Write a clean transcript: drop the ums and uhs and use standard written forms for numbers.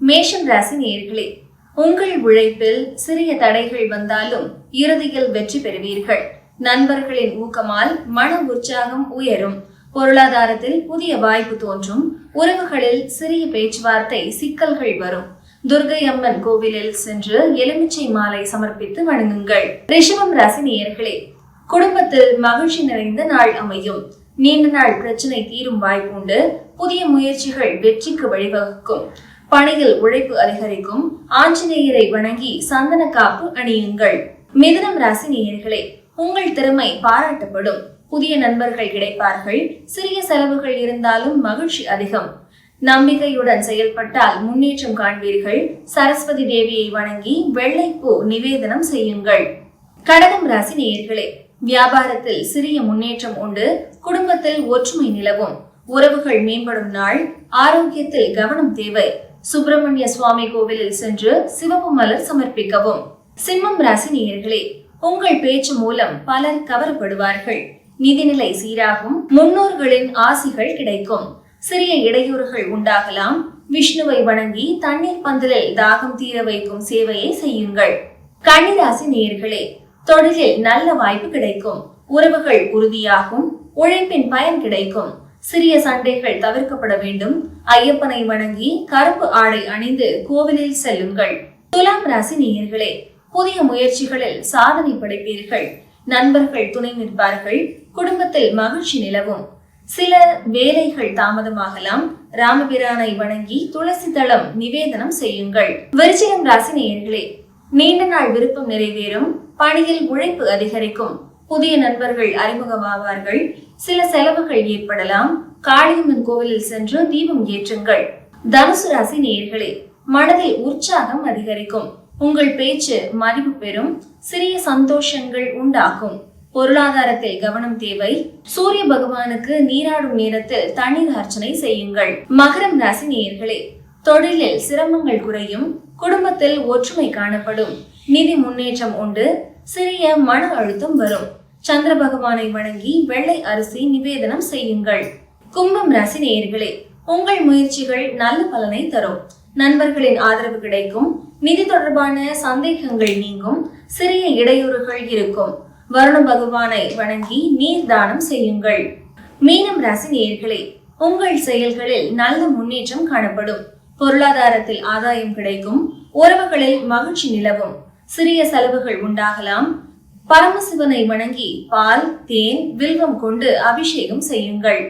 மேஷம் ராசி நேயர்களே, உங்கள் உழைப்பில் சிறிய தடைகள் வந்தாலும் இறுதியில் வெற்றி பெறுவீர்கள். நண்பர்களின் ஊக்கமால் மன உற்சாகம் உயரும். பொருளாதாரத்தில் புதிய வாய்ப்பு தோன்றும். உறவுகளில் சிறிய பேச்சுவார்த்தை சிக்கல்கள் வரும். துர்கை அம்மன் கோவிலில் சென்று எலுமிச்சை மாலை சமர்ப்பித்து வணங்குங்கள். ரிஷபம் ராசி நேயர்களே, குடும்பத்தில் மகிழ்ச்சி நிறைந்த நாள் அமையும். நீண்ட நாள் பிரச்சனை தீரும் வாய்ப்புண்டு. புதிய முயற்சிகள் வெற்றிக்கு வழிவகுக்கும். பணியில் உழைப்பு அதிகரிக்கும். ஆஞ்சநேயரை வணங்கி சந்தன காப்பு அணியுங்கள். மிதுனம் ராசி நேயர்களே, உங்கள் திறமை பாராட்டப்படும். புதிய நண்பர்கள் கிடைப்பார்கள். சிறிய செலவுகள் இருந்தாலும் மகிழ்ச்சி அதிகம். நம்பிக்கையுடன் செயல்பட்டால் முன்னேற்றம் காண்பீர்கள். சரஸ்வதி தேவியை வணங்கி வெள்ளைப்பூ நிவேதனம் செய்யுங்கள். கடகம் ராசி நேயர்களே, வியாபாரத்தில் சிறிய முன்னேற்றம் உண்டு. குடும்பத்தில் ஒற்றுமை நிலவும். உறவுகள் மேம்படும் நாள். ஆரோக்கியத்தில் கவனம் தேவை. சுப்பிரமணிய சுவாமி கோவிலில் சென்று சிவப்பு மலர் சமர்ப்பிக்கவும். சிம்மம் ராசி நேயர்களே, உங்கள் பேச்சு மூலம் பலர் கவரப்படுவார்கள். நிதிநிலை சீராகும். முன்னோர்களின் ஆசிகள் கிடைக்கும். சிறிய இடையூறுகள் உண்டாகலாம். விஷ்ணுவை வணங்கி தண்ணீர் பந்தலில் தாகம் தீர வைக்கும் சேவையை செய்யுங்கள். கன்னிராசி நேயர்களே, தொழிலில் நல்ல வாய்ப்பு கிடைக்கும். உறவுகள் உறுதியாகும். உழைப்பின் பயன் கிடைக்கும். சிறிய சண்டைகள் தவிர்க்கப்பட வேண்டும். ஐயப்பனை வணங்கி கருப்பு ஆடை அணிந்து கோவிலில் செல்லுங்கள். துலாம் ராசி நேயர்களே, புதிய முயற்சிகளில் சாதனை படைப்பீர்கள். நண்பர்கள் துணை நிற்பார்கள். குடும்பத்தில் மகிழ்ச்சி நிலவும். சில வேலைகள் தாமதமாகலாம். ராமபிரானை வணங்கி துளசி தளம் நிவேதனம் செய்யுங்கள். விருச்சிகம் ராசி நேயர்களே, நீண்ட நாள் விருப்பம் நிறைவேறும். பணியில் உழைப்பு அதிகரிக்கும். புதிய நண்பர்கள் அறிமுகமாவார்கள். சில செலவுகள் ஏற்படலாம். காளியம்மன் கோவிலில் சென்று தீபம் ஏற்றுங்கள். தனுசு ராசி நேயர்களே, மனதில் உற்சாகம் அதிகரிக்கும். உங்கள் பேச்சு மதிப்பு பெறும். சிறிய சந்தோஷங்கள் உண்டாகும். பொருளாதாரத்தில் கவனம் தேவை. சூரிய பகவானுக்கு நீராடும் நேரத்தில் தண்ணீர் அர்ச்சனை செய்யுங்கள். மகரம் ராசி நேயர்களே, தொழிலில் சிரமங்கள் குறையும். குடும்பத்தில் ஒற்றுமை காணப்படும். நிதி முன்னேற்றம் உண்டு. சிறிய மன அழுத்தம் வரும். சந்திர பகவானை வணங்கி வெள்ளை அரிசி நிவேதனம் செய்யுங்கள். கும்பம் ராசி நேயர்களே, உங்கள் முயற்சிகள் நல்ல பலனை தரும். நண்பர்களின் ஆதரவு கிடைக்கும். நிதி தொடர்பான சந்தேகங்கள் நீங்கும். சிறிய இடையூறுகள் இருக்கும். வருண பகவானை வணங்கி நீர் தானம் செய்யுங்கள். மீனம் ராசி நேயர்களே, உங்கள் செயல்களில் நல்ல முன்னேற்றம் காணப்படும். பொருளாதாரத்தில் ஆதாயம் கிடைக்கும். உறவுகளில் மகிழ்ச்சி நிலவும். சிறிய செலவுகள் உண்டாகலாம். பரமசிவனை வணங்கி பால், தேன், வில்வம் கொண்டு அபிஷேகம் செய்யுங்கள்.